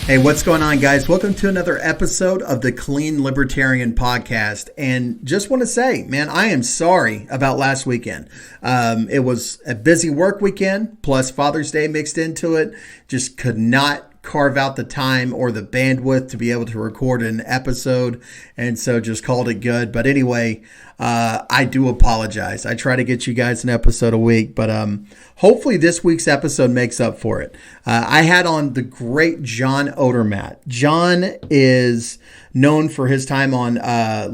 Hey, what's going on, guys? Welcome to another episode of the Clean Libertarian Podcast. And just want to say, man, I am sorry about last weekend. It was a busy work weekend, plus Father's Day mixed into it. Just could not carve out the time or the bandwidth to be able to record an episode, and so just called it good. But anyway, I do apologize. I try to get you guys an episode a week, but hopefully this week's episode makes up for it. I had on the great John Odermatt. John is known for his time on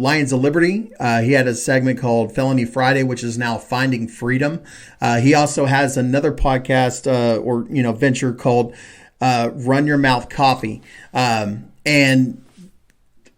Lions of Liberty. He had a segment called Felony Friday, which is now Finding Freedom. He also has another podcast or venture called Run Your Mouth Coffee. And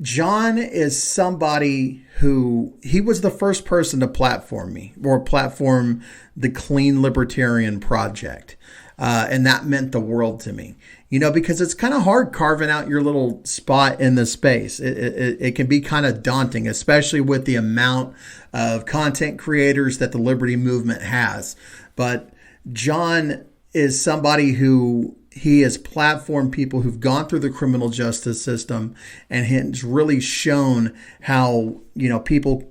John is somebody who, he was the first person to platform me or platform the Clean Libertarian Project. And that meant the world to me, because it's kind of hard carving out your little spot in the space. It can be kind of daunting, especially with the amount of content creators that the Liberty movement has. But John is somebody who, he has platformed people who've gone through the criminal justice system and has really shown how, people,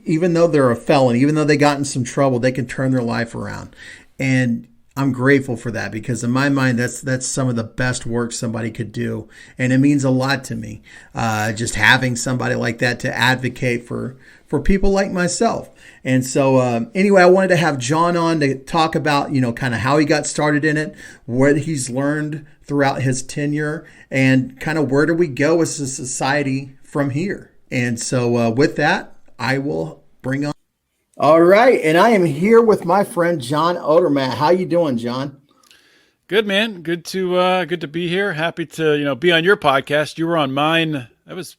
even though they're a felon, even though they got in some trouble, they can turn their life around. And I'm grateful for that, because in my mind, that's some of the best work somebody could do. And it means a lot to me, just having somebody like that to advocate for people like myself. And so anyway, I wanted to have John on to talk about, kind of how he got started in it, what he's learned throughout his tenure, and kind of where do we go as a society from here. And so with that, I will bring on. All right. And I am here with my friend, John Odermatt. How you doing, John? Good, man. Good to be here. Happy to, be on your podcast. You were on mine. Was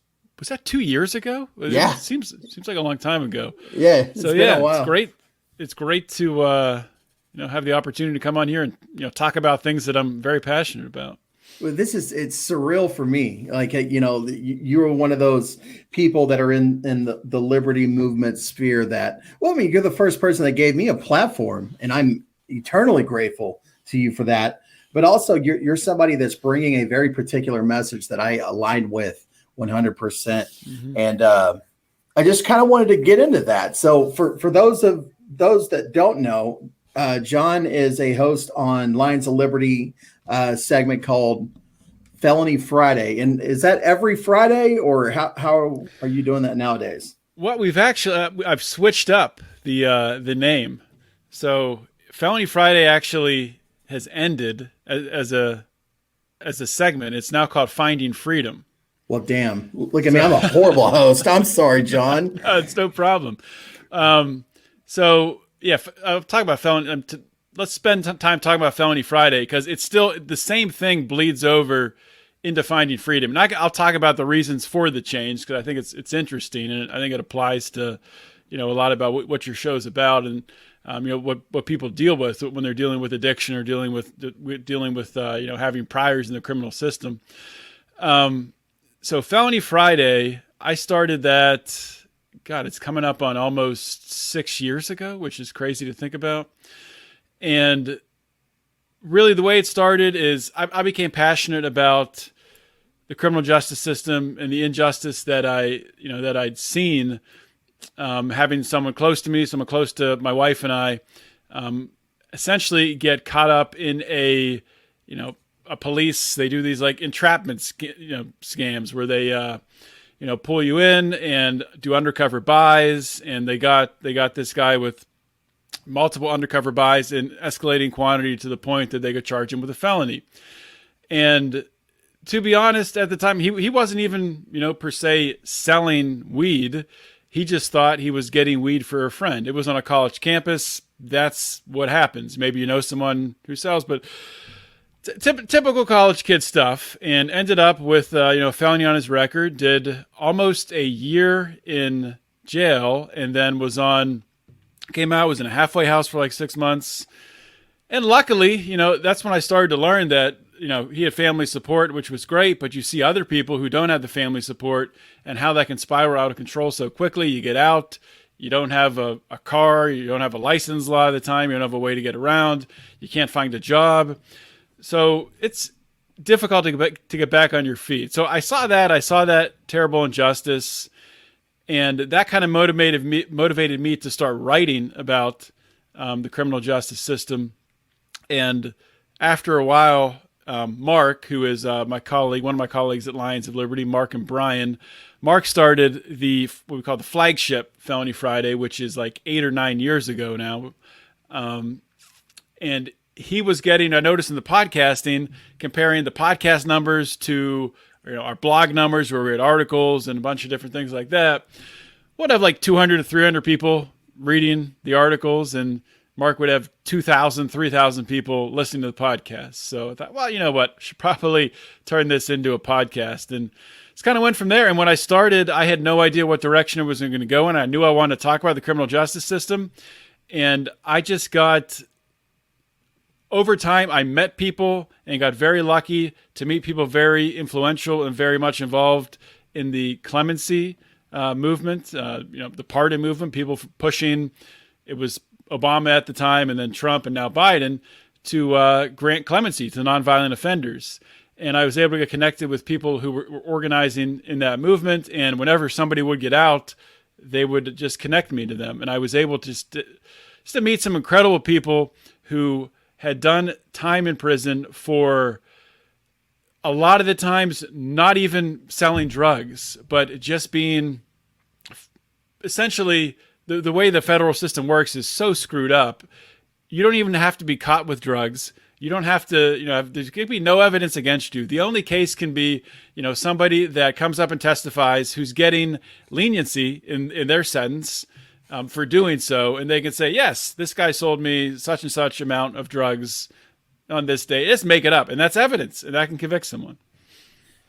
that 2 years ago? Yeah. It seems like a long time ago. Yeah. It's been a while. It's great. It's great to, have the opportunity to come on here and, talk about things that I'm very passionate about. Well, it's surreal for me. Like, you were one of those people that are in the liberty movement sphere that, you're the first person that gave me a platform, and I'm eternally grateful to you for that. But also you're somebody that's bringing a very particular message that I align with 100%. Mm-hmm. And I just kind of wanted to get into that. So for those that don't know, John is a host on Lions of Liberty segment called Felony Friday. And is that every Friday, or how are you doing that nowadays? Well, we've actually, I've switched up the name. So Felony Friday actually has ended as a segment. It's now called Finding Freedom. Well, damn. Look at me. I'm a horrible host. I'm sorry, John. It's no problem. So yeah, I'll talk about felony. Let's spend time talking about Felony Friday, because it's still the same thing bleeds over into Finding Freedom. And I'll talk about the reasons for the change, because I think it's interesting, and I think it applies to, a lot about what your show's about, and what people deal with when they're dealing with addiction or dealing with having priors in the criminal system. So Felony Friday, I started that. God, it's coming up on almost 6 years ago, which is crazy to think about. And really the way it started is I became passionate about the criminal justice system and the injustice that I'd seen, having someone close to me, someone close to my wife and I, essentially get caught up in a police, they do these like entrapment, scams where they, pull you in and do undercover buys. And they got this guy with multiple undercover buys in escalating quantity to the point that they could charge him with a felony. And to be honest, at the time, he wasn't even, per se selling weed. He just thought he was getting weed for a friend. It was on a college campus. That's what happens. Maybe you know someone who sells, but typical college kid stuff, and ended up with, felony on his record, did almost a year in jail, and then came out, was in a halfway house for like 6 months. And luckily, that's when I started to learn that, he had family support, which was great, but you see other people who don't have the family support and how that can spiral out of control so quickly. You get out, you don't have a car, you don't have a license a lot of the time, you don't have a way to get around, you can't find a job. So it's difficult to get back on your feet. So I saw that terrible injustice, and that kind of motivated me to start writing about the criminal justice system. And after a while, Mark, who is my colleague, one of my colleagues at Lions of Liberty, Mark and Brian, Mark started what we call the flagship Felony Friday, which is like 8 or 9 years ago now. And he was getting, I noticed in the podcasting, comparing the podcast numbers to our blog numbers where we had articles and a bunch of different things like that. We'd have like 200 to 300 people reading the articles, and Mark would have 2,000, 3,000 people listening to the podcast. So I thought, well, you know what? I should probably turn this into a podcast. And it's kind of went from there. And when I started, I had no idea what direction it was going to go in. I knew I wanted to talk about the criminal justice system. And I just got, over time, I met people and got very lucky to meet people very influential and very much involved in the clemency movement, the pardon movement, people pushing, it was Obama at the time and then Trump and now Biden, to grant clemency to nonviolent offenders. And I was able to get connected with people who were organizing in that movement. And whenever somebody would get out, they would just connect me to them. And I was able to meet some incredible people who had done time in prison for a lot of the times not even selling drugs, but just being essentially the way the federal system works is so screwed up. You don't even have to be caught with drugs. You don't have to, there can be no evidence against you. The only case can be, somebody that comes up and testifies who's getting leniency in their sentence for doing so. And they can say, yes, this guy sold me such and such amount of drugs on this day. Just make it up. And that's evidence. And that can convict someone.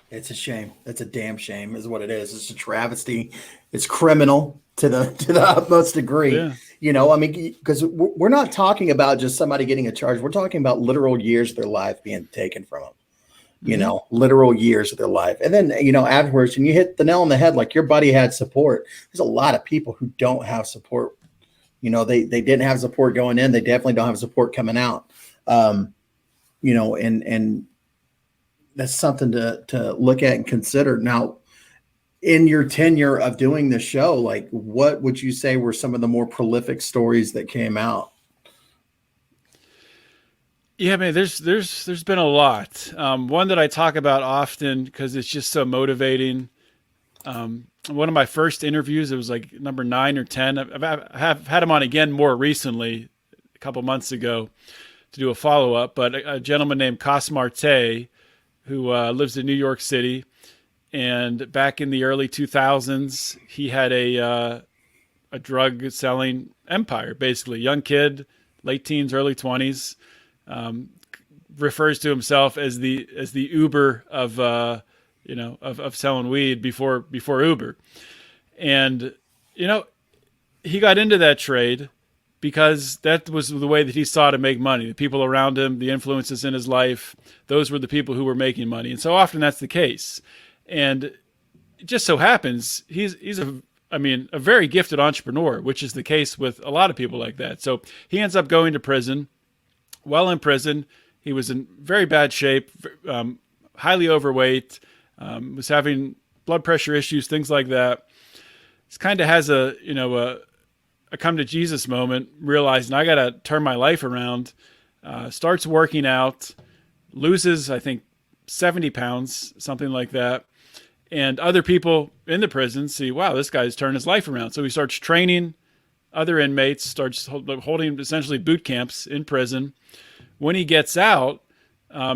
It's a shame. It's a damn shame is what it is. It's a travesty. It's criminal to the utmost degree. Yeah. Because we're not talking about just somebody getting a charge. We're talking about literal years of their life being taken from them. Literal years of their life. And then, afterwards, and you hit the nail on the head, like your buddy had support. There's a lot of people who don't have support. They didn't have support going in. They definitely don't have support coming out. And that's something to look at and consider. Now, in your tenure of doing the show, like what would you say were some of the more prolific stories that came out? Yeah, man, there's been a lot. One that I talk about often because it's just so motivating. One of my first interviews, it was like number 9 or 10. I have had him on again more recently, a couple months ago, to do a follow-up. But a gentleman named Cos Marte, who lives in New York City, and back in the early 2000s, he had a drug selling empire. Basically, young kid, late teens, early 20s. Refers to himself as the Uber of selling weed before Uber. And he got into that trade because that was the way that he saw to make money. The people around him, the influences in his life, those were the people who were making money. And so often that's the case. And it just so happens he's a very gifted entrepreneur, which is the case with a lot of people like that. So he ends up going to prison. While in prison, he was in very bad shape, highly overweight, was having blood pressure issues, things like that. He kind of has a come to Jesus moment, realizing I got to turn my life around, starts working out, loses, I think, 70 pounds, something like that. And other people in the prison see, wow, this guy's turned his life around. So he starts training other inmates, starts holding essentially boot camps in prison. When he gets out,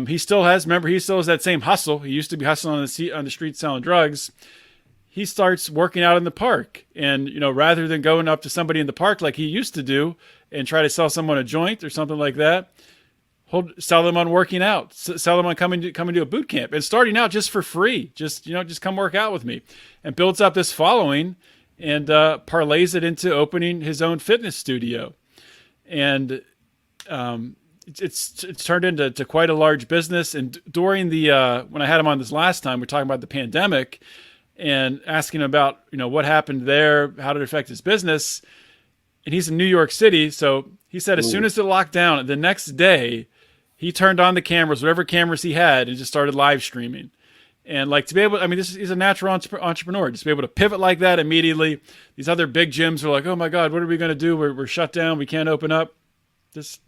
he still has that same hustle. He used to be hustling on the street selling drugs. He starts working out in the park. And, rather than going up to somebody in the park like he used to do and try to sell someone a joint or something like that, sell them on working out, sell them on coming to a boot camp and starting out just for free. Just come work out with me, and builds up this following and parlays it into opening his own fitness studio. And it's turned into quite a large business. And during the when I had him on this last time, we're talking about the pandemic and asking about what happened there, how did it affect his business. And he's in New York City, so he said as soon as it locked down, the next day he turned on the cameras, whatever cameras he had, and just started live streaming. And like to be able, I mean, he's a natural entrepreneur. Just be able to pivot like that immediately. These other big gyms are like, oh my God, what are we going to do? We're shut down. We can't open up. Just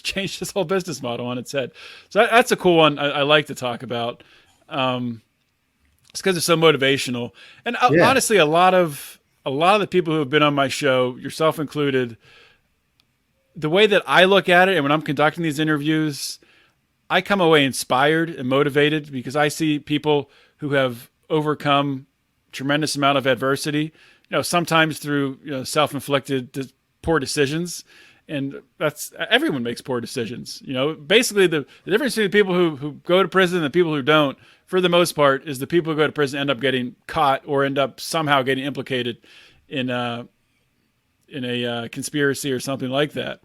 change this whole business model on its head. So that's a cool one I like to talk about. It's because it's so motivational. And honestly, a lot of the people who have been on my show, yourself included, the way that I look at it, and when I'm conducting these interviews, I come away inspired and motivated because I see people who have overcome tremendous amount of adversity, sometimes through, self-inflicted poor decisions. And that's, everyone makes poor decisions. Basically the difference between the people who go to prison and the people who don't, for the most part, is the people who go to prison end up getting caught or end up somehow getting implicated in a conspiracy or something like that.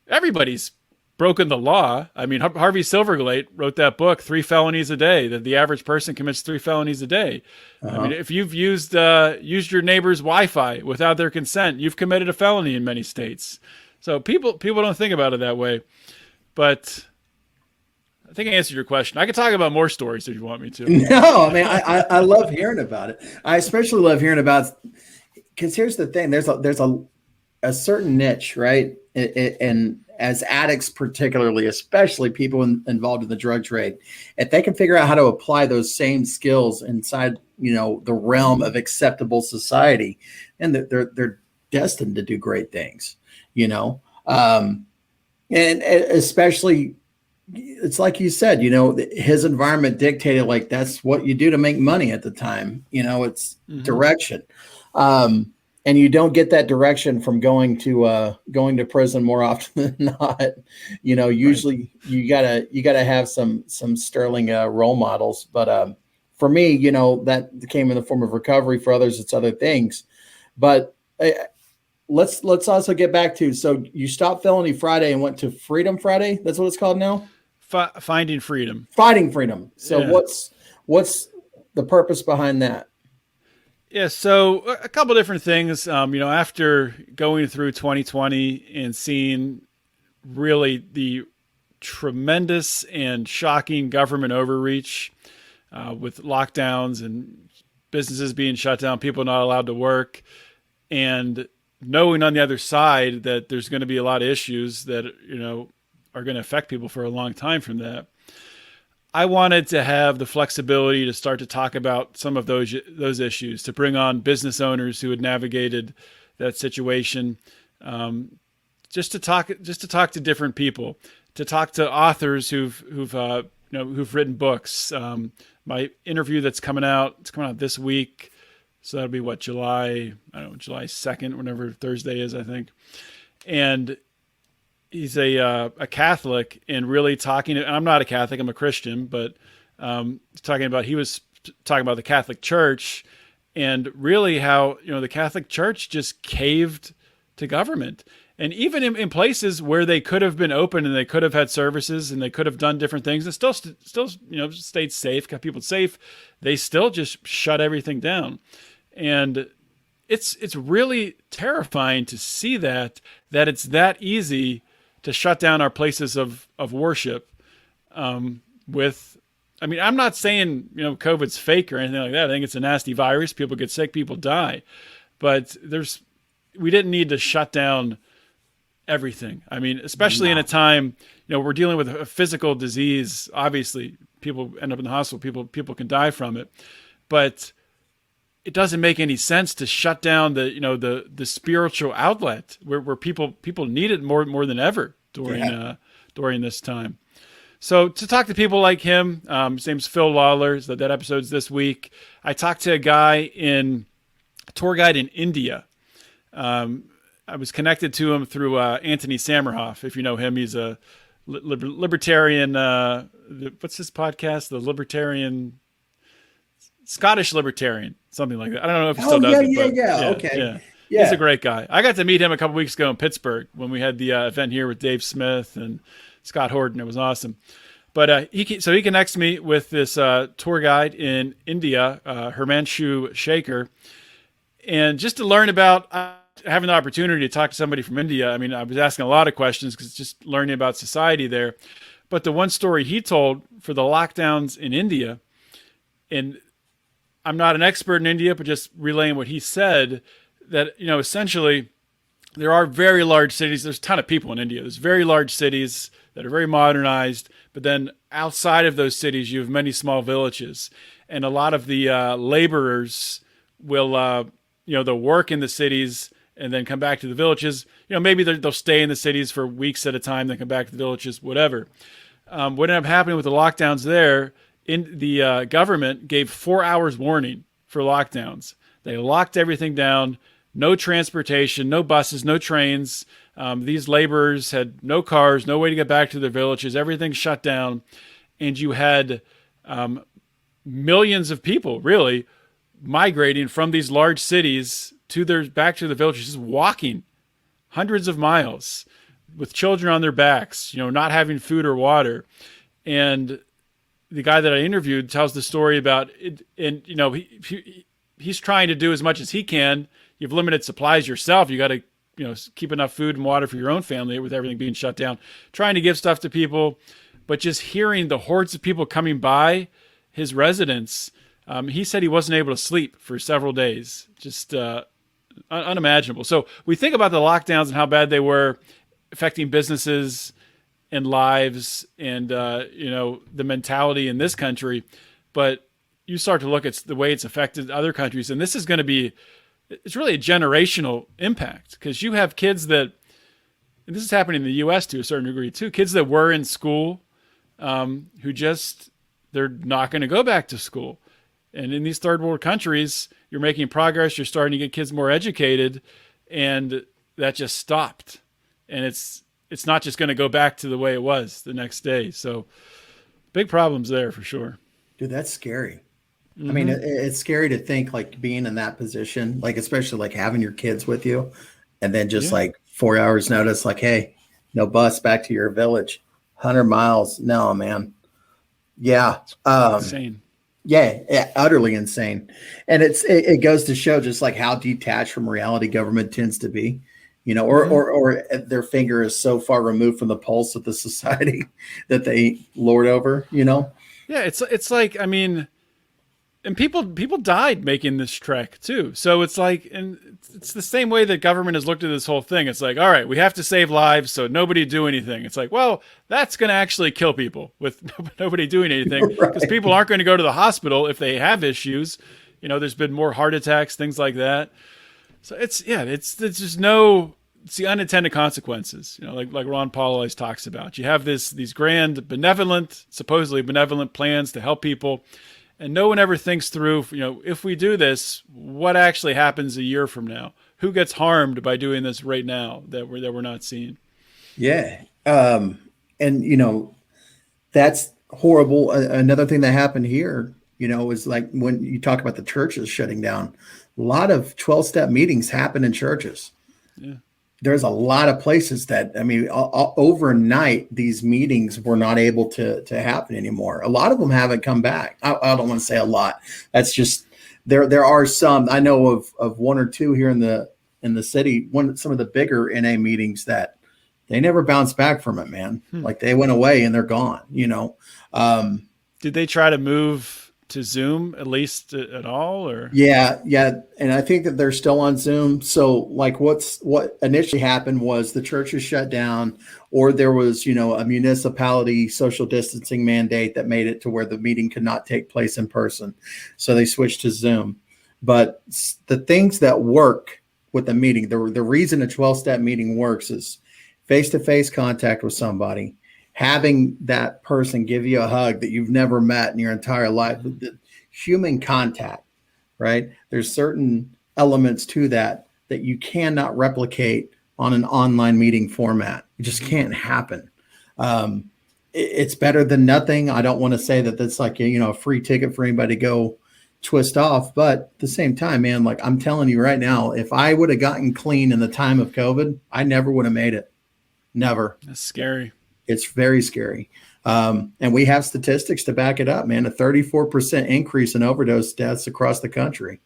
Everybody's broken the law. I mean, Harvey Silverglate wrote that book, 3 Felonies a Day, that the average person commits 3 felonies a day. I mean, if you've used your neighbor's Wi-Fi without their consent, you've committed a felony in many states. So people don't think about it that way. But I think I answered your question. I could talk about more stories if you want me to. No, I mean, I love hearing about it. I especially love hearing about, because here's the thing, there's a certain niche, right? And as addicts, particularly, especially people involved in the drug trade, if they can figure out how to apply those same skills inside, the realm of acceptable society, and they're destined to do great things, and especially, it's like you said, his environment dictated, like, that's what you do to make money at the time. It's direction. And you don't get that direction from going to prison more often than not. Usually you gotta have some sterling role models. But for me, that came in the form of recovery. For others, it's other things. But let's also get back to, so you stopped Felony Friday and went to Freedom Friday. That's what it's called now. Finding Freedom. Fighting Freedom. So yeah. What's the purpose behind that? Yeah, so a couple different things. After going through 2020 and seeing really the tremendous and shocking government overreach with lockdowns and businesses being shut down, people not allowed to work, and knowing on the other side that there's going to be a lot of issues that are going to affect people for a long time from that. I wanted to have the flexibility to start to talk about some of those issues, to bring on business owners who had navigated that situation, just to talk to different people, to talk to authors who've written books. My interview it's coming out this week, so that'll be July 2nd, whenever Thursday is, I think, and he's a Catholic, and really talking, and I'm not a Catholic, I'm a Christian, but he was talking about the Catholic Church and really how, the Catholic Church just caved to government. And even in places where they could have been open and they could have had services and they could have done different things and still stayed safe, got people safe, they still just shut everything down. And it's really terrifying to see that it's that easy to shut down our places of worship. I'm not saying, COVID's fake or anything like that. I think it's a nasty virus. People get sick, people die, but we didn't need to shut down everything. I mean, especially in a time, we're dealing with a physical disease. Obviously people end up in the hospital, people can die from it, but it doesn't make any sense to shut down the spiritual outlet where people need it more than ever during this time. So to talk to people like him, his name's Phil Lawler. So that episode's this week. I talked to a tour guide in India. I was connected to him through Anthony Samerhoff. If you know him, he's a libertarian. What's his podcast? The Libertarian. Scottish Libertarian, something like that. I don't know if he still does it. Okay. Yeah. He's a great guy. I got to meet him a couple weeks ago in Pittsburgh when we had the event here with Dave Smith and Scott Horton. It was awesome. But he connects me with this tour guide in India, Himanshu Shaker, and just to learn about having the opportunity to talk to somebody from India. I mean, I was asking a lot of questions because just learning about society there. But the one story he told for the lockdowns in India, and I'm not an expert in India, but just relaying what he said, that, essentially there are very large cities. There's a ton of people in India. There's very large cities that are very modernized. But then outside of those cities, you have many small villages. And a lot of the laborers will, they'll work in the cities and then come back to the villages. Maybe they'll stay in the cities for weeks at a time, then come back to the villages, whatever. What ended up happening with the lockdowns there, in the government gave 4 hours warning for lockdowns. They locked everything down. No transportation, no buses, no trains. These laborers had no cars, no way to get back to their villages. Everything shut down. And you had millions of people really migrating from these large cities back to the villages, just walking hundreds of miles with children on their backs, not having food or water. And the guy that I interviewed tells the story about it. And, he's trying to do as much as he can. You have limited supplies yourself. You got to, keep enough food and water for your own family with everything being shut down. Trying to give stuff to people, but just hearing the hordes of people coming by his residence, he said he wasn't able to sleep for several days. Just unimaginable. So we think about the lockdowns and how bad they were, affecting businesses and lives, and the mentality in this country. But you start to look at the way it's affected other countries, and this is going to be. It's really a generational impact, because you have kids that, and this is happening in the U.S. to a certain degree too, kids that were in school who they're not going to go back to school. And in these third world countries, you're making progress, you're starting to get kids more educated, and that just stopped. And it's not just going to go back to the way it was the next day. So big problems there for sure. Dude, that's scary. Mm-hmm. I mean, it's scary to think, like, being in that position, like, especially like having your kids with you, and then just like 4 hours notice, like, hey, no bus back to your village, 100 miles. No, man. Yeah. Insane. Yeah, utterly insane. And it goes to show just like how detached from reality government tends to be, or their finger is so far removed from the pulse of the society that they lord over, Yeah, it's like, I mean, and people died making this trek too. So it's like, and it's the same way that government has looked at this whole thing. It's like, all right, we have to save lives, so nobody do anything. It's like, well, that's going to actually kill people with nobody doing anything, because people aren't going to go to the hospital if they have issues. There's been more heart attacks, things like that. So it's just it's the unintended consequences, like Ron Paul always talks about. You have these grand supposedly benevolent plans to help people, and no one ever thinks through, if we do this, what actually happens a year from now? Who gets harmed by doing this right now that we're not seeing? Yeah. And, that's horrible. Another thing that happened here, is like when you talk about the churches shutting down, a lot of 12-step meetings happen in churches. Yeah. There's a lot of places that, I mean, overnight, these meetings were not able to happen anymore. A lot of them haven't come back. I don't want to say a lot. That's just, there are some, I know of one or two here in the city, some of the bigger NA meetings that they never bounced back from it, man. Like, they went away and they're gone, Did they try to move to Zoom at least at all, or? Yeah. And I think that they're still on Zoom. So like what initially happened was the churches shut down, or there was, a municipality social distancing mandate that made it to where the meeting could not take place in person. So they switched to Zoom. But the things that work with the meeting, the reason a 12-step meeting works is face-to-face contact with somebody, having that person give you a hug that you've never met in your entire life, the human contact, right? There's certain elements to that you cannot replicate on an online meeting format. It just can't happen. It's better than nothing. I don't want to say that that's like, a free ticket for anybody to go twist off, but at the same time, man, like, I'm telling you right now, if I would have gotten clean in the time of COVID, I never would have made it. Never. That's scary. It's very scary. And we have statistics to back it up, man. A 34% increase in overdose deaths across the country.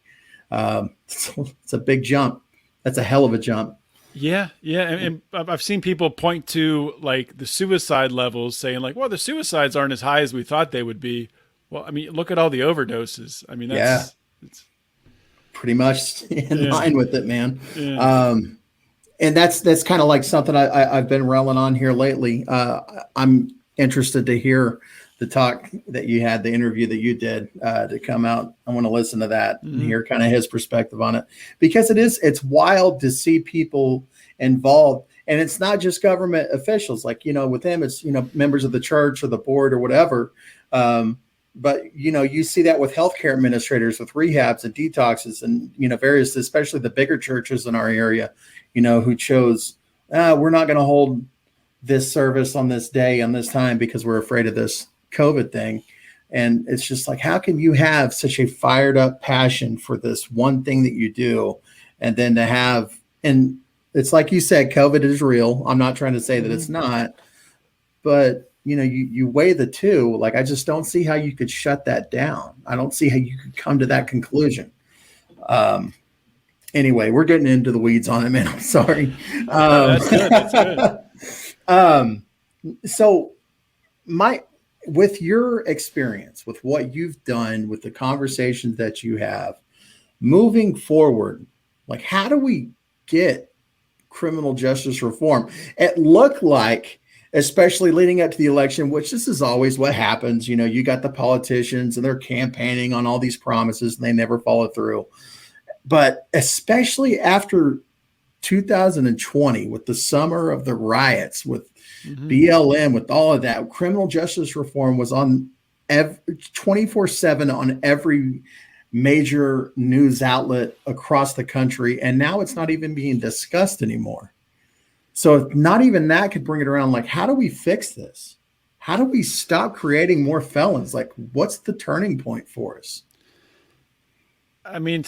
It's a big jump. That's a hell of a jump. Yeah, yeah, and I've seen people point to like the suicide levels, saying like, "Well, the suicides aren't as high as we thought they would be." Well, I mean, look at all the overdoses. I mean, Yeah, it's pretty much in yeah, line with it, man. yeah. And that's kind of like something I've been railing on here lately. I'm interested to hear the talk that you had, the interview that you did to come out. I want to listen to that and Hmm. hear kind of his perspective on it, because it's wild to see people involved. And it's not just government officials, like, with them, it's, members of the church or the board or whatever. But, you see that with healthcare administrators, with rehabs and detoxes and, various, especially the bigger churches in our area, who chose, we're not going to hold this service on this day, on this time, because we're afraid of this COVID thing. And it's just like, how can you have such a fired up passion for this one thing that you do? And then to have, and it's like you said, COVID is real. I'm not trying to say that it's Hmm. not, but you weigh the two. Like, I just don't see how you could shut that down. I don't see how you could come to Yeah. that conclusion. Um, anyway, we're getting into the weeds on it, man. I'm sorry. No, Um, that's good. That's good. um, so my with your experience, with what you've done, with the conversations that you have, moving forward, like, how do we get criminal justice reform? It looked like, especially leading up to the election, which this is always what happens, you got the politicians and they're campaigning on all these promises and they never follow through. But especially after 2020, with the summer of the riots, with Hmm. BLM, with all of that, criminal justice reform was on 24/7 on every major news outlet across the country. And now it's not even being discussed anymore. So if not even that could bring it around, like, how do we fix this? How do we stop creating more felons? Like, what's the turning point for us? I mean,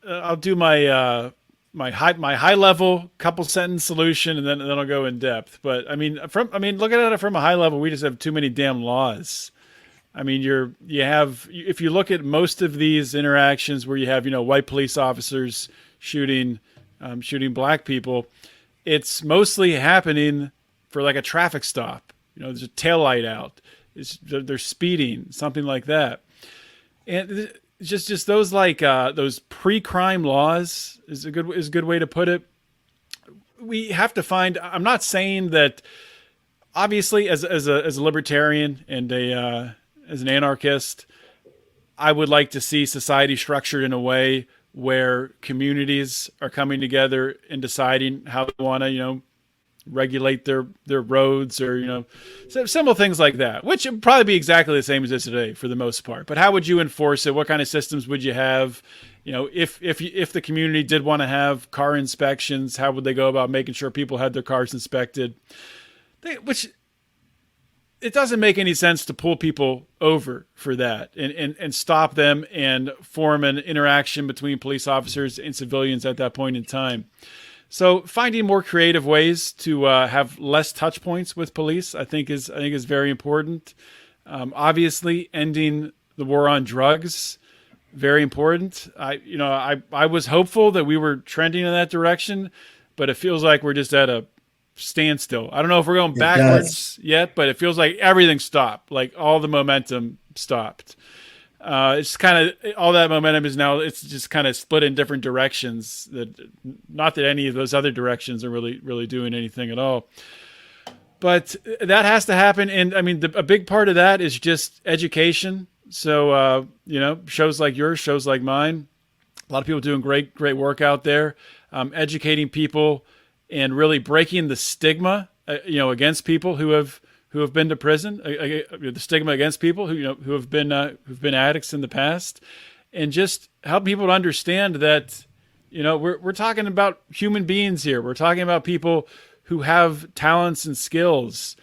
I'll do my high level couple sentence solution, and then I'll go in depth. But I mean, looking at it from a high level, we just have too many damn laws. I mean, if you look at most of these interactions where you have white police officers shooting black people, it's mostly happening for like a traffic stop. There's a tail light out. They're speeding, something like that. And just those those pre-crime laws is a good way to put it. We have to find. I'm not saying that obviously as a libertarian and a as an anarchist, I would like to see society structured in a way where communities are coming together and deciding how they want to regulate their roads, or simple things like that, which would probably be exactly the same as this today for the most part. But how would you enforce it? What kind of systems would you have? If the community did want to have car inspections, how would they go about making sure people had their cars inspected? Which it doesn't make any sense to pull people over for that and stop them and form an interaction between police officers and civilians at that point in time. So finding more creative ways to have less touch points with police, I think is very important. Obviously, ending the war on drugs, very important. I was hopeful that we were trending in that direction, but it feels like we're just at a standstill. I don't know if we're going It does. backwards yet, but it feels like everything stopped. Like all the momentum stopped. It's kind of all that momentum is now. It's just kind of split in different directions. That not that any of those other directions are really doing anything at all. But that has to happen, and I mean, a big part of that is just education. So shows like yours, shows like mine, a lot of people doing great work out there, educating people and really breaking the stigma, against people who have been to prison, the stigma against people who've been addicts in the past, and just help people to understand that we're talking about human beings here. We're talking about people who have talents and skills,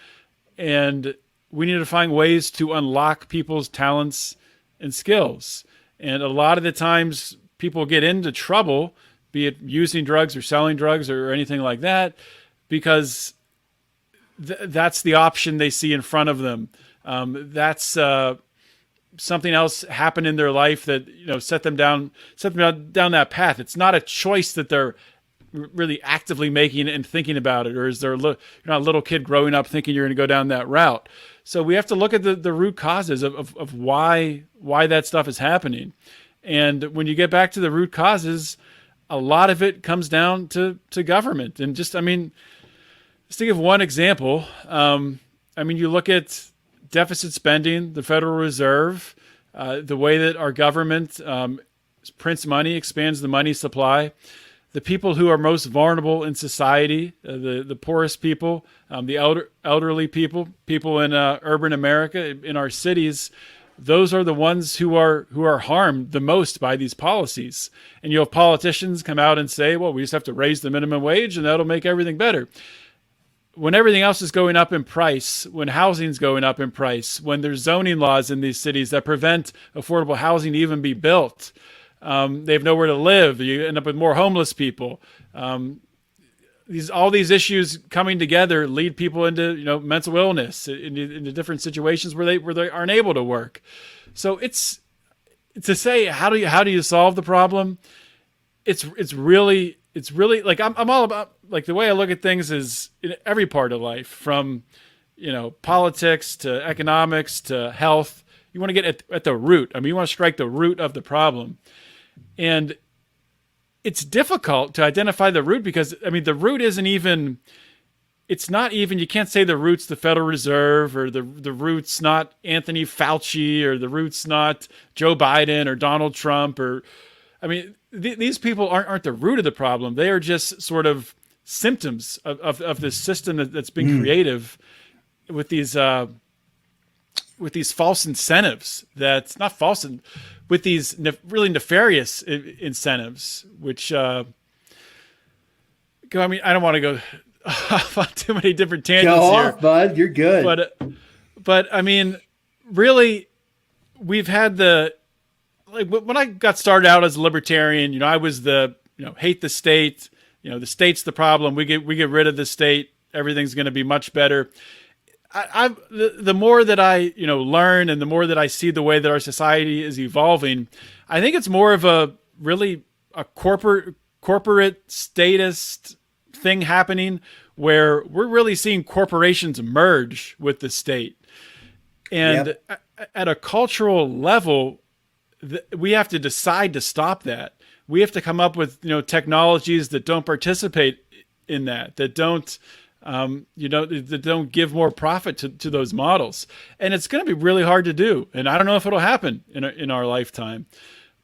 and we need to find ways to unlock people's talents and skills. And a lot of the times people get into trouble, be it using drugs or selling drugs or anything like that, because that's the option they see in front of them. That's something else happened in their life that set them down that path. It's not a choice that they're really actively making it and thinking about it, or is there you're not a little kid growing up thinking you're going to go down that route? So we have to look at the root causes of why that stuff is happening. And when you get back to the root causes, a lot of it comes down to government. And just to give one example, you look at deficit spending, the Federal Reserve, the way that our government prints money, expands the money supply. The people who are most vulnerable in society, the poorest people, the elderly people in urban America, in our cities, those are the ones who are harmed the most by these policies. And you have politicians come out and say, well, we just have to raise the minimum wage and that'll make everything better. When everything else is going up in price, when housing's going up in price, when there's zoning laws in these cities that prevent affordable housing to even be built, they have nowhere to live. You end up with more homeless people. All these issues coming together lead people into mental illness, into different situations where they aren't able to work. So it's to say how do you solve the problem? It's really like I'm all about, like, the way I look at things is in every part of life, from politics to economics to health. You want to get at the root. You want to strike the root of the problem. And it's difficult to identify the root because, the root isn't even, it's not even, you can't say the root's the Federal Reserve, or the root's not Anthony Fauci, or the root's not Joe Biden or Donald Trump, or, these people aren't the root of the problem. They are just sort of symptoms of this system that's been creative with these false incentives. That's not false, with these really nefarious incentives, which I don't want to go off on too many different tangents go here. Off, bud. You're good. But really, we've had when I got started out as a libertarian, I was hate the state. The state's the problem. We get rid of the state, everything's going to be much better. The more that I learn, and the more that I see the way that our society is evolving, I think it's more of a corporate statist thing happening, where we're really seeing corporations merge with the state. And at a cultural level, we have to decide to stop that. We have to come up with technologies that don't participate in that don't that don't give more profit to those models. And it's going to be really hard to do. And I don't know if it'll happen in our lifetime,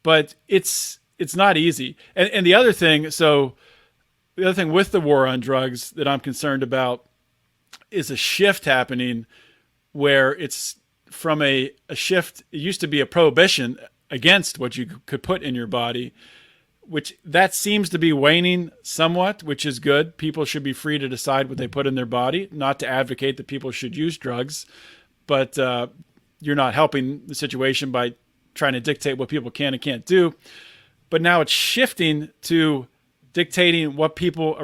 but it's not easy. And the other thing with the war on drugs that I'm concerned about is a shift happening, where it's from a shift. It used to be a prohibition against what you could put in your body, which that seems to be waning somewhat, which is good. People should be free to decide what they put in their body, not to advocate that people should use drugs, but you're not helping the situation by trying to dictate what people can and can't do. But now it's shifting to dictating what people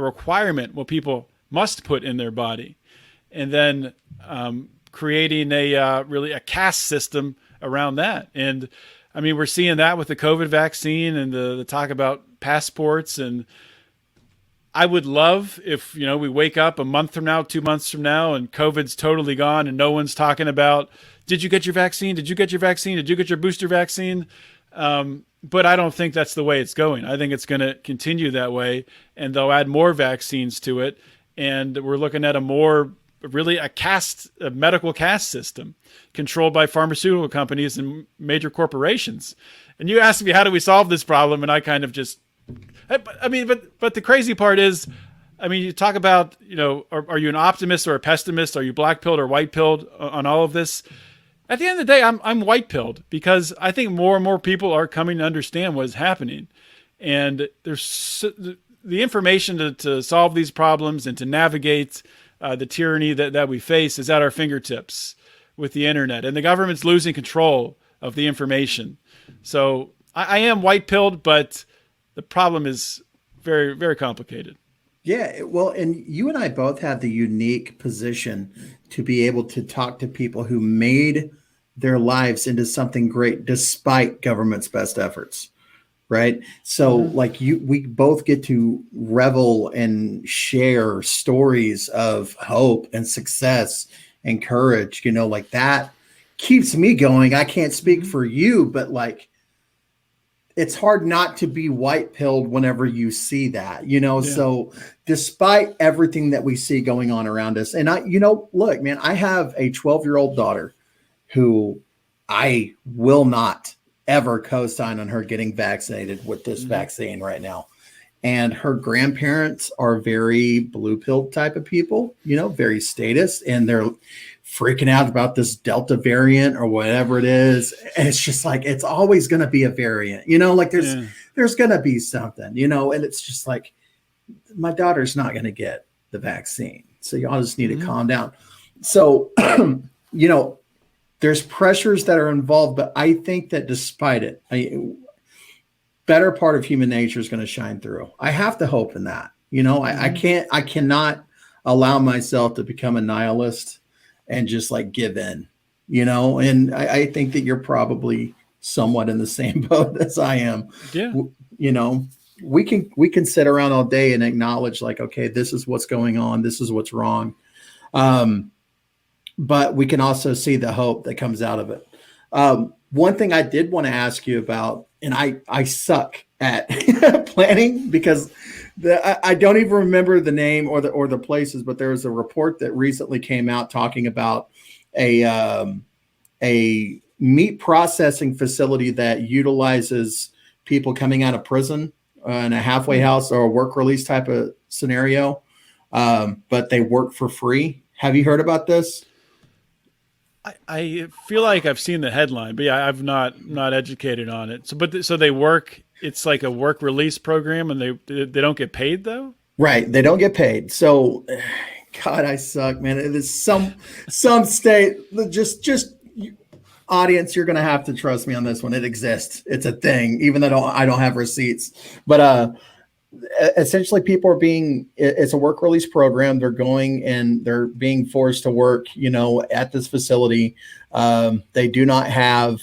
must put in their body, and then creating a caste system around that. And we're seeing that with the COVID vaccine and the talk about passports. And I would love if, we wake up a month from now, 2 months from now, and COVID's totally gone and no one's talking about, did you get your vaccine? Did you get your vaccine? Did you get your booster vaccine? But I don't think that's the way it's going. I think it's going to continue that way, and they'll add more vaccines to it. And we're looking at a medical caste system controlled by pharmaceutical companies and major corporations. And you asked me, how do we solve this problem? And I kind of just, but the crazy part is, you talk about, are you an optimist or a pessimist? Are you black pilled or white pilled on all of this? At the end of the day, I'm white pilled, because I think more and more people are coming to understand what is happening. And there's the information to solve these problems and to navigate the tyranny that we face is at our fingertips with the internet, and the government's losing control of the information. So I am white pilled, but the problem is very, very complicated. Yeah, well, and you and I both have the unique position to be able to talk to people who made their lives into something great despite government's best efforts. right? So like we both get to revel and share stories of hope and success and courage, like that keeps me going. I can't speak for you, but like it's hard not to be white pilled whenever you see that, Yeah. so despite everything that we see going on around us, and look, man, I have a 12-year-old daughter who I will not ever co-sign on her getting vaccinated with this vaccine right now. And her grandparents are very blue pill type of people, very status, and they're freaking out about this Delta variant or whatever it is. And it's just like, it's always going to be a variant, like there's going to be something, and it's just like, my daughter's not going to get the vaccine. So y'all just need to calm down. So, there's pressures that are involved, but I think that despite it, better part of human nature is going to shine through. I have to hope in that. I cannot allow myself to become a nihilist and just like give in, and I think that you're probably somewhat in the same boat as I am. Yeah. We can sit around all day and acknowledge like, okay, this is what's going on. This is what's wrong. But we can also see the hope that comes out of it. One thing I did want to ask you about, and I suck at planning because I don't even remember the name or the places, but there was a report that recently came out talking about a meat processing facility that utilizes people coming out of prison in a halfway house or a work release type of scenario, but they work for free. Have you heard about this? I feel like I've seen the headline, but yeah, I've not educated on it. So they work. It's like a work release program, and they don't get paid though. Right, they don't get paid. So, God, I suck, man. It is some state. Just audience, you're gonna have to trust me on this one. It exists. It's a thing, even though I don't have receipts. But essentially people are it's a work release program. They're going and they're being forced to work, at this facility. They do not have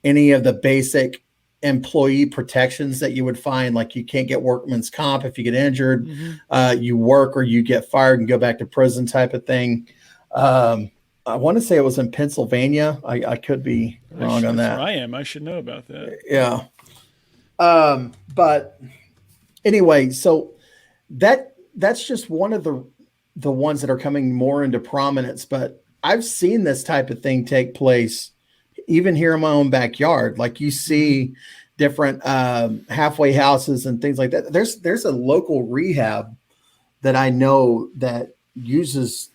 any of the basic employee protections that you would find. Like you can't get workman's comp if you get injured, you work or you get fired and go back to prison type of thing. I want to say it was in Pennsylvania. I could be wrong on that. Where I am. I should know about that. Yeah. But anyway, so that's just one of the ones that are coming more into prominence. But I've seen this type of thing take place even here in my own backyard. Like you see different halfway houses and things like that. There's a local rehab that I know that uses.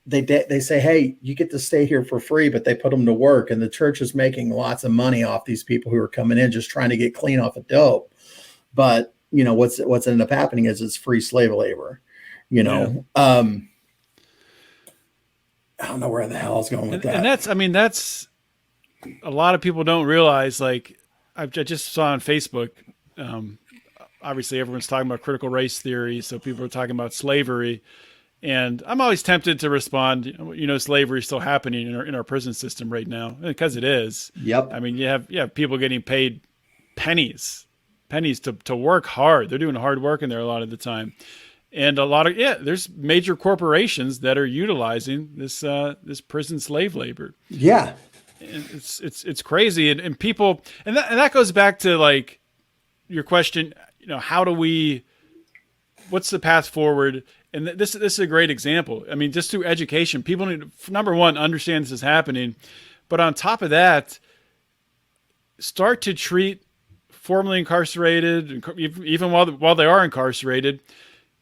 They say, hey, you get to stay here for free, but they put them to work, and the church is making lots of money off these people who are coming in just trying to get clean off of dope. But what's ended up happening is it's free slave labor. I don't know where the hell I was going with that. And that's a lot of people don't realize. Like I just saw on Facebook. Obviously, everyone's talking about critical race theory, so people are talking about slavery. And I'm always tempted to respond, slavery is still happening in our prison system right now, because it is. Yep. I mean, you have people getting paid pennies to work hard. They're doing hard work in there a lot of the time. And there's major corporations that are utilizing this prison slave labor. Yeah. And it's crazy. And people, and that goes back to like your question, what's the path forward? And this is a great example. I mean, just through education, people need to, number one, understand this is happening. But on top of that, start to treat formerly incarcerated, even while they are incarcerated,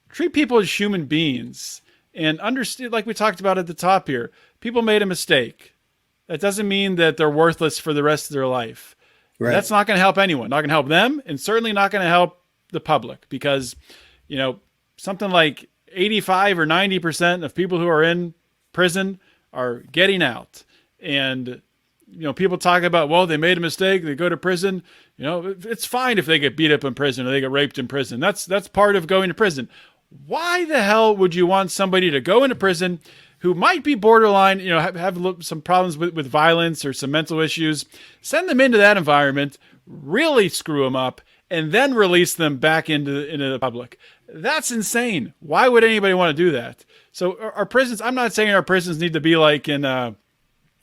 treat people as human beings. And understand, like we talked about at the top here, people made a mistake. That doesn't mean that they're worthless for the rest of their life. Right. That's not going to help anyone. Not going to help them, and certainly not going to help the public, because, something like 85 or 90% of people who are in prison are getting out. And, people talk about, well, they made a mistake, they go to prison. It's fine if they get beat up in prison or they get raped in prison. That's part of going to prison. Why the hell would you want somebody to go into prison who might be borderline, have some problems with violence or some mental issues? Send them into that environment, really screw them up, and then release them back into the public. That's insane. Why would anybody want to do that? So our prisons, I'm not saying our prisons need to be like in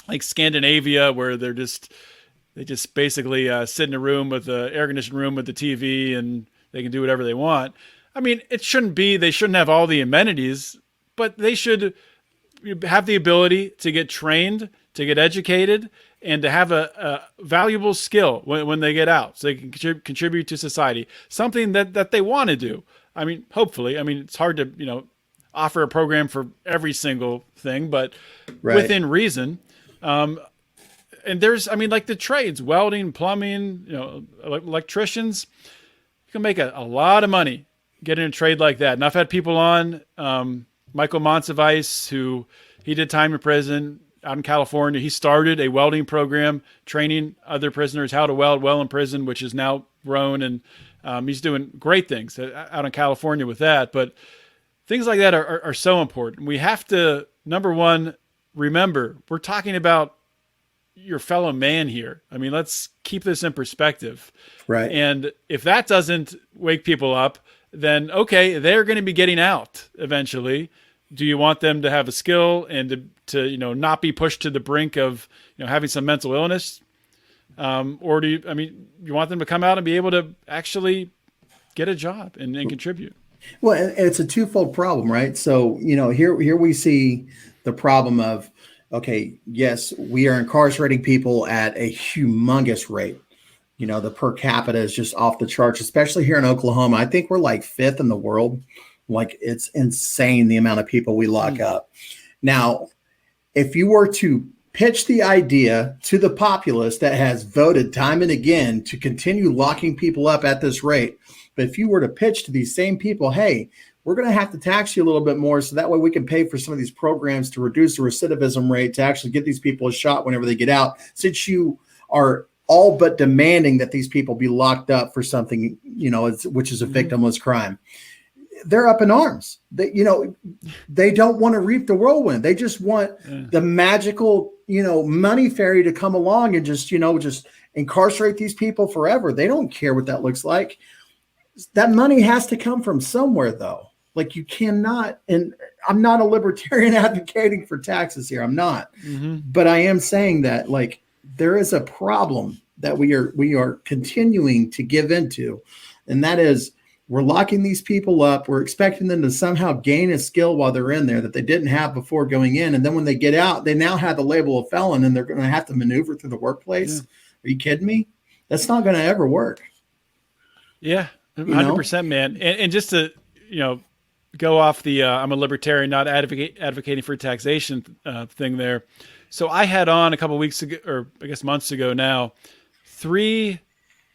like Scandinavia, where they just basically sit in a room with the air conditioned room with the TV and they can do whatever they want. I mean, it shouldn't be, they shouldn't have all the amenities, but they should have the ability to get trained, to get educated, and to have a valuable skill when they get out, so they can contribute to society, something that they want to do. I mean, hopefully, I mean, it's hard to, offer a program for every single thing, but within reason. And there's, I mean, like the trades, welding, plumbing, electricians, you can make a lot of money getting a trade like that. And I've had people on, Michael Monsivice, who he did time in prison out in California. He started a welding program training other prisoners how to weld well in prison, which is now grown. And he's doing great things out in California with that. But things like that are so important. We have to, number one, remember, we're talking about your fellow man here. I mean, let's keep this in perspective. Right. And if that doesn't wake people up, then okay, they're going to be getting out eventually. Do you want them to have a skill and to not be pushed to the brink of having some mental illness, or do you want them to come out and be able to actually get a job and contribute? Well, and it's a twofold problem, right? So here we see the problem of, okay, yes, we are incarcerating people at a humongous rate. The per capita is just off the charts, especially here in Oklahoma. I think we're like 5th in the world. Like, it's insane the amount of people we lock up. Now, if you were to pitch the idea to the populace that has voted time and again to continue locking people up at this rate, but if you were to pitch to these same people, hey, we're going to have to tax you a little bit more so that way we can pay for some of these programs to reduce the recidivism rate, to actually get these people a shot whenever they get out, since you are all but demanding that these people be locked up for something, which is a victimless crime. They're up in arms. They don't want to reap the whirlwind. They just want the magical, money fairy to come along and just incarcerate these people forever. They don't care what that looks like. That money has to come from somewhere, though. Like, you cannot, and I'm not a libertarian advocating for taxes here. I'm not, but I am saying that, like, there is a problem that we are continuing to give into, and that is, we're locking these people up. We're expecting them to somehow gain a skill while they're in there that they didn't have before going in. And then when they get out, they now have the label of felon, and they're going to have to maneuver through the workplace. Yeah. Are you kidding me? That's not going to ever work. Yeah, 100%, man. And just to, go off the I'm a libertarian, not advocating for taxation thing there. So I had on a couple of weeks ago, or I guess months ago now, 3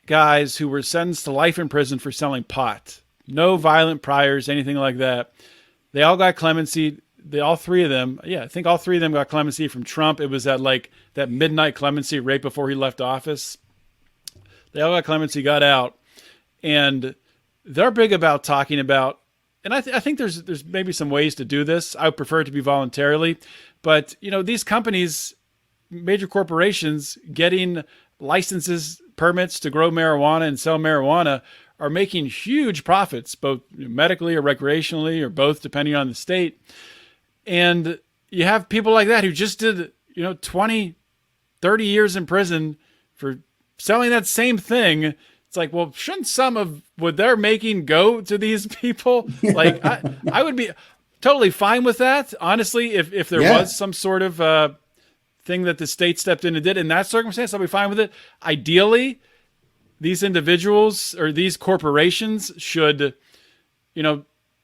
guys who were sentenced to life in prison for selling pot. No violent priors, anything like that. They all got clemency. All 3 of them, I think all 3 of them got clemency from Trump. It was that midnight clemency right before he left office. They all got clemency, got out. And they're big about talking about, and I think there's maybe some ways to do this. I would prefer it to be voluntarily. But, these companies, major corporations, getting licenses, permits to grow marijuana and sell marijuana are making huge profits, both medically or recreationally or both, depending on the state. And you have people like that who just did, 20, 30 years in prison for selling that same thing. It's like, well, shouldn't some of what they're making go to these people? Like, I would be totally fine with that, honestly, if there was some sort of thing that the state stepped in and did in that circumstance, I'll be fine with it. Ideally, these individuals or these corporations should,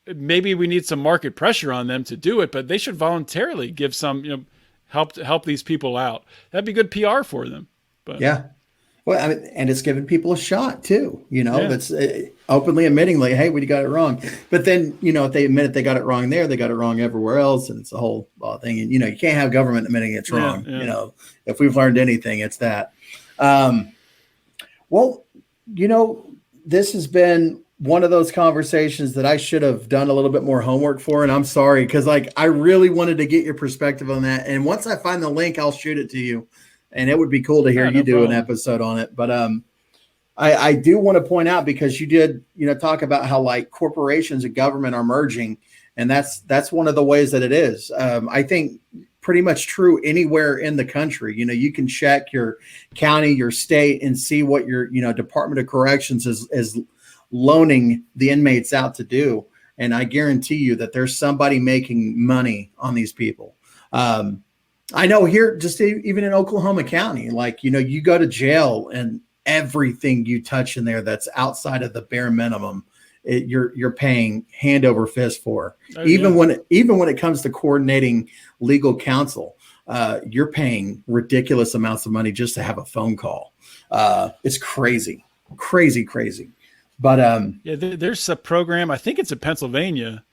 maybe we need some market pressure on them to do it, but they should voluntarily give some, help these people out. That'd be good PR for them. But yeah. Well, and it's giving people a shot too, that's openly admitting, like, hey, we got it wrong. But then, if they admit they got it wrong there, they got it wrong everywhere else. And it's a whole thing. And, you can't have government admitting it's wrong. Yeah. If we've learned anything, it's that. Well, this has been one of those conversations that I should have done a little bit more homework for. And I'm sorry, because I really wanted to get your perspective on that. And once I find the link, I'll shoot it to you. And it would be cool to hear you do an episode on it. But I do want to point out, because you did, talk about how like corporations and government are merging, and that's one of the ways that it is. I think pretty much true anywhere in the country. You can check your county, your state, and see what your Department of Corrections is loaning the inmates out to do. And I guarantee you that there's somebody making money on these people. I know here, just even in Oklahoma County, like, you go to jail and everything you touch in there that's outside of the bare minimum, you're paying hand over fist for. Even when it comes to coordinating legal counsel, you're paying ridiculous amounts of money just to have a phone call. It's crazy. But there's a program, I think it's in Pennsylvania,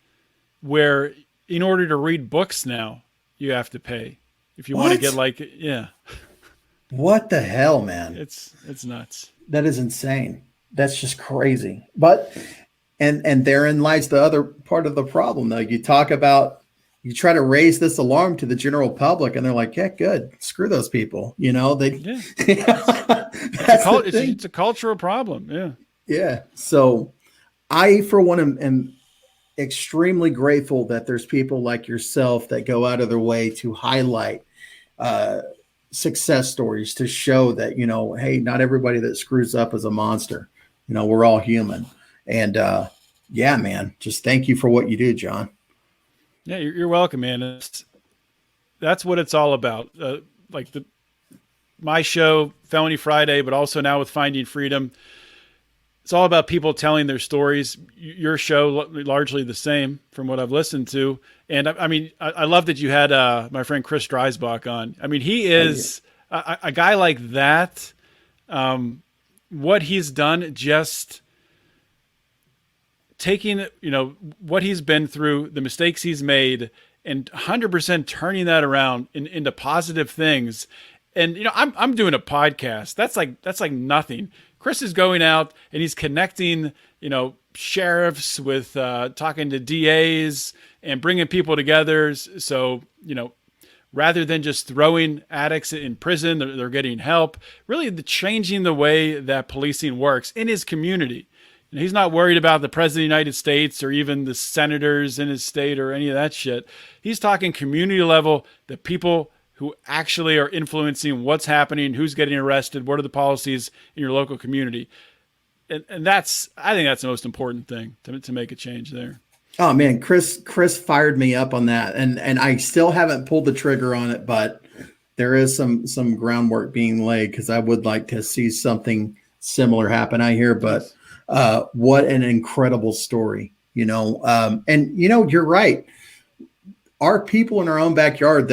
where in order to read books now, you have to pay if you want to get What the hell, man? It's nuts. That is insane. That's just crazy. But and therein lies the other part of the problem, though. You try to raise this alarm to the general public, and they're like, "Yeah, good. Screw those people." It's a cultural problem. Yeah. Yeah. So I, for one, am extremely grateful that there's people like yourself that go out of their way to highlight success stories, to show that, hey, not everybody that screws up is a monster. We're all human. And yeah, man, just thank you for what you do, John. Yeah, you're welcome, man. That's what it's all about. My show, Felony Friday, but also now with Finding Freedom, it's all about people telling their stories. Your show, largely the same from what I've listened to. And I love that you had my friend Chris Dreisbach on. I mean, he is a guy like that. What he's done, just taking, what he's been through, the mistakes he's made, and 100% turning that around into positive things. And, I'm doing a podcast. That's like nothing. Chris is going out and he's connecting, sheriffs with talking to DAs and bringing people together. So, rather than just throwing addicts in prison, they're getting help, really changing the way that policing works in his community. And he's not worried about the president of the United States or even the senators in his state or any of that shit. He's talking community level, the people who actually are influencing what's happening, who's getting arrested, what are the policies in your local community. And I think that's the most important thing to make a change there. Oh man, Chris fired me up on that. And I still haven't pulled the trigger on it, but there is some groundwork being laid, because I would like to see something similar happen out here. But what an incredible story, and you're right. Our people in our own backyard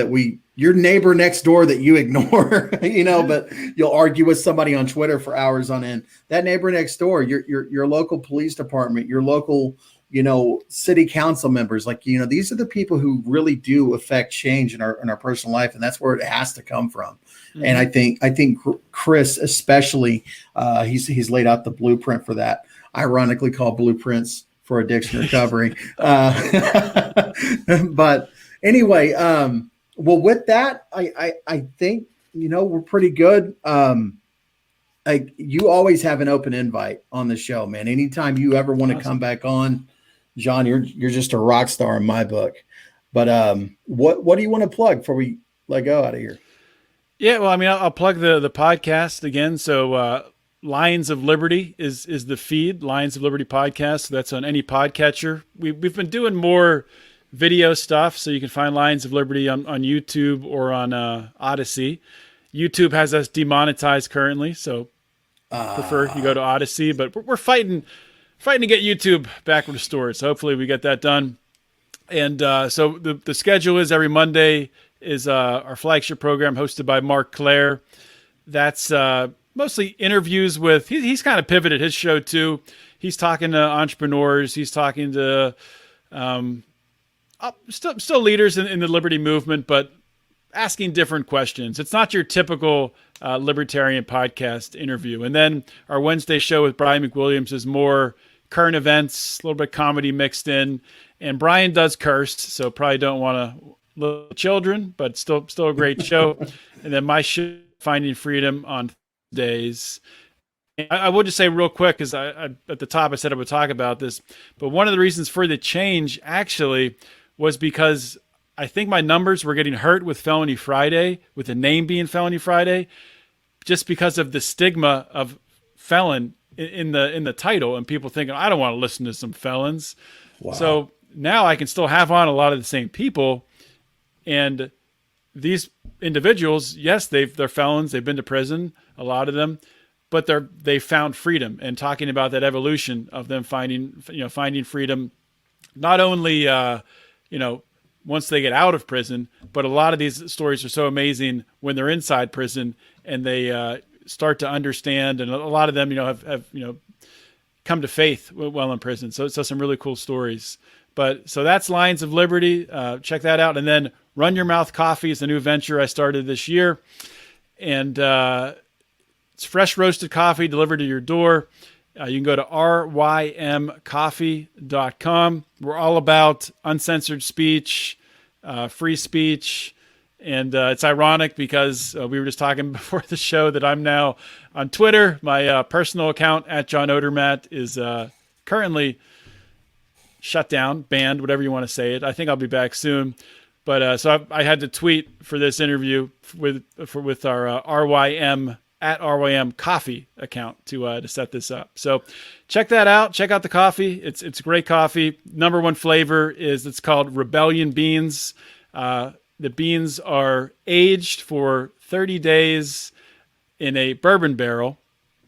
your neighbor next door that you ignore, but you'll argue with somebody on Twitter for hours on end. That neighbor next door, your local police department, your local, city council members, these are the people who really do affect change in our personal life. And that's where it has to come from. Mm-hmm. And I think Chris, especially, he's laid out the blueprint for that, ironically called Blueprints for Addiction Recovery. But anyway, well, with that, I think, we're pretty good. You always have an open invite on the show, man. Anytime you ever want to come back on, John, you're just a rock star in my book. But what do you want to plug before we let go out of here? Yeah, well, I'll plug the podcast again. So Lions of Liberty is the feed, Lions of Liberty podcast. So that's on any podcatcher. We've been doing more video stuff, so you can find Lions of Liberty on YouTube or on Odyssey. YouTube has us demonetized currently, so prefer you go to Odyssey. But we're fighting to get YouTube back restored. So hopefully we get that done. And so the schedule is every Monday is our flagship program hosted by Mark Claire. That's mostly interviews with. He's kind of pivoted his show too. He's talking to entrepreneurs. He's talking to still leaders in the liberty movement, but asking different questions. It's not your typical libertarian podcast interview. And then our Wednesday show with Brian McWilliams is more current events, a little bit of comedy mixed in. And Brian does curse, so probably don't want to little children, but still a great show. And then my show, Finding Freedom, on days. I will just say real quick, because I at the top I said I would talk about this, but one of the reasons for the change actually was because I think my numbers were getting hurt with Felony Friday, with the name being Felony Friday, just because of the stigma of felon in the title, and people thinking, I don't want to listen to some felons. Wow. So now I can still have on a lot of the same people, and these individuals, yes, they're felons, they've been to prison, a lot of them, but they found freedom, and talking about that evolution of them finding freedom, not only once they get out of prison, but a lot of these stories are so amazing when they're inside prison and they start to understand, and a lot of them have come to faith while in prison. So some really cool stories. But so that's Lions of Liberty. Check that out. And then Run Your Mouth Coffee is a new venture I started this year, and it's fresh roasted coffee delivered to your door. You can go to rymcoffee.com. We're all about uncensored speech, free speech. And it's ironic because we were just talking before the show that I'm now on Twitter. My personal account at John Odermatt is currently shut down, banned, whatever you want to say it. I think I'll be back soon. But so I had to tweet for this interview with our RYM at RYM Coffee account to set this up. So check that out. Check out the coffee. It's great coffee. Number one flavor it's called Rebellion Beans. The beans are aged for 30 days in a bourbon barrel.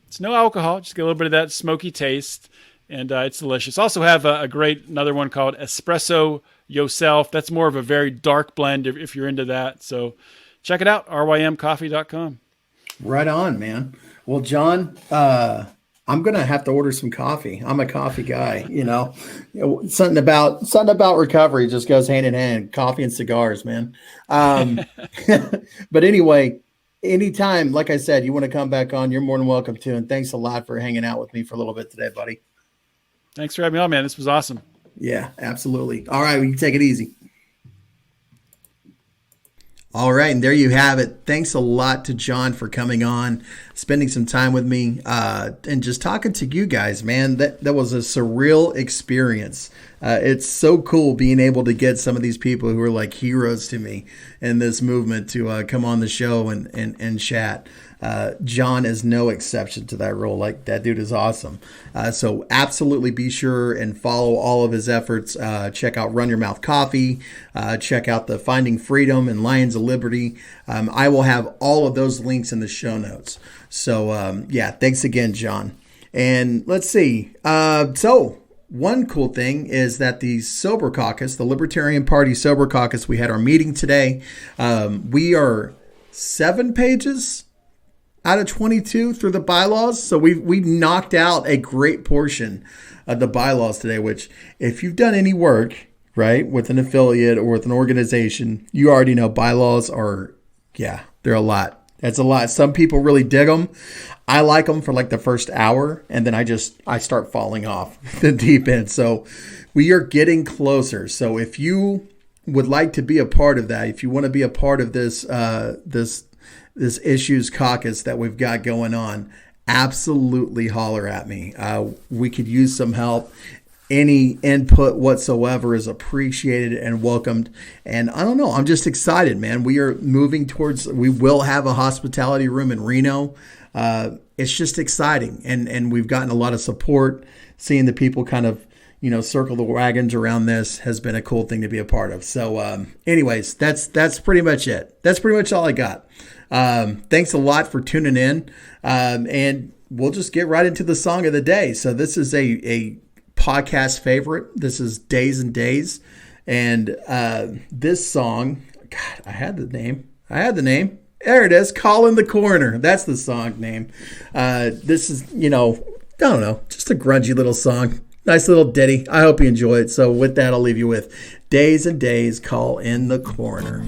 It's no alcohol, just get a little bit of that smoky taste, and it's delicious. Also have another one called Espresso Yourself. That's more of a very dark blend if you're into that. So check it out, rymcoffee.com. Right on, man. Well, John, I'm going to have to order some coffee. I'm a coffee guy, something about recovery just goes hand in hand, coffee and cigars, man. But anyway, anytime, like I said, you want to come back on, you're more than welcome to. And thanks a lot for hanging out with me for a little bit today, buddy. Thanks for having me on, man. This was awesome. Yeah, absolutely. All right. Well, you take it easy. All right, and there you have it. Thanks a lot to John for coming on, spending some time with me, and just talking to you guys, man. That was a surreal experience. It's so cool being able to get some of these people who are like heroes to me in this movement to come on the show and chat. John is no exception to that role. Like, that dude is awesome. So absolutely be sure and follow all of his efforts. Check out Run Your Mouth Coffee. Check out the Finding Freedom and Lions of Liberty. I will have all of those links in the show notes. So thanks again, John. And let's see. So one cool thing is that the Sober Caucus, the Libertarian Party Sober Caucus, we had our meeting today. We are 7 pages out of 22 through the bylaws. So we knocked out a great portion of the bylaws today, which if you've done any work, right, with an affiliate or with an organization, you already know bylaws are, they're a lot. That's a lot. Some people really dig them. I like them for like the first hour, and then I start falling off the deep end. So we are getting closer. So if you would like to be a part of that, if you want to be a part of this issues caucus that we've got going on, absolutely holler at me. We could use some help. Any input whatsoever is appreciated and welcomed. And I don't know, I'm just excited, man. We are moving we will have a hospitality room in Reno. It's just exciting. And we've gotten a lot of support. Seeing the people kind of, circle the wagons around this has been a cool thing to be a part of. So anyways, that's pretty much it. That's pretty much all I got. Thanks a lot for tuning in. And we'll just get right into the song of the day. So this is a podcast favorite. This is Days and Days. And this song, God, I had the name. There it is. Call in the Corner. That's the song name. This is, I don't know, just a grungy little song. Nice little ditty. I hope you enjoy it. So with that, I'll leave you with Days and Days, Call in the Corner.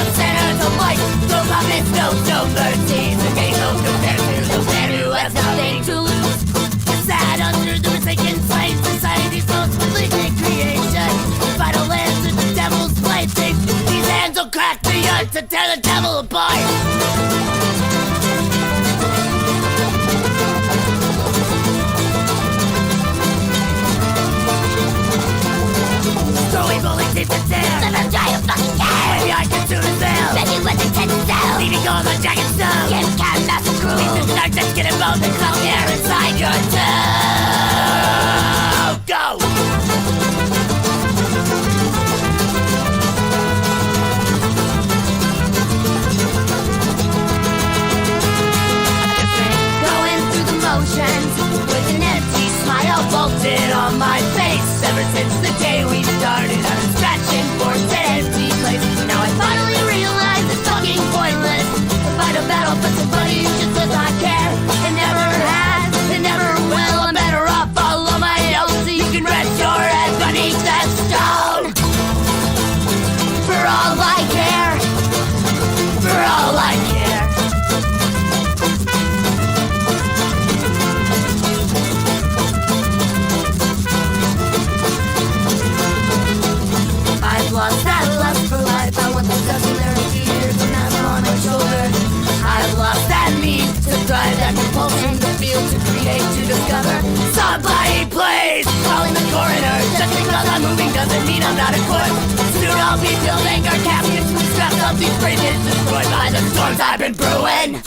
the center of life. No puppets, no mercy. The game no compared to the man who has nothing to lose. Sad under the mistaken sight, society's most malignant creation. Vital lands of the devil's plaything. These hands will crack the earth to tear the devil apart. Throwing bullets into tear. Let them try to fucking care. Maybe I can soon as fail. Maybe with the ten cell. Leaving all the jagged stone. Give cat master crew. These are dark that's getting bones and cloud air inside your toe. Go! Going through the motions with an empty smile bolted on my face. Ever since the day we started, I've been scratching for an empty place. Now I finally realize it's fucking pointless to fight a battle for somebody who just does not care. It never has, it never will. I'm better off all on my own, so you can rest your head beneath that stone. For all I care, for all I care. I've lost that lust for life. I want those dozen years and I'm on my shoulder. I've lost that need to thrive, that compulsion to feel, to create, to discover. Somebody please calling the coroner. Just because I'm moving doesn't mean I'm not equipped. Soon I'll be building our caskets with scraps of these bridges destroyed by the storms I've been brewing.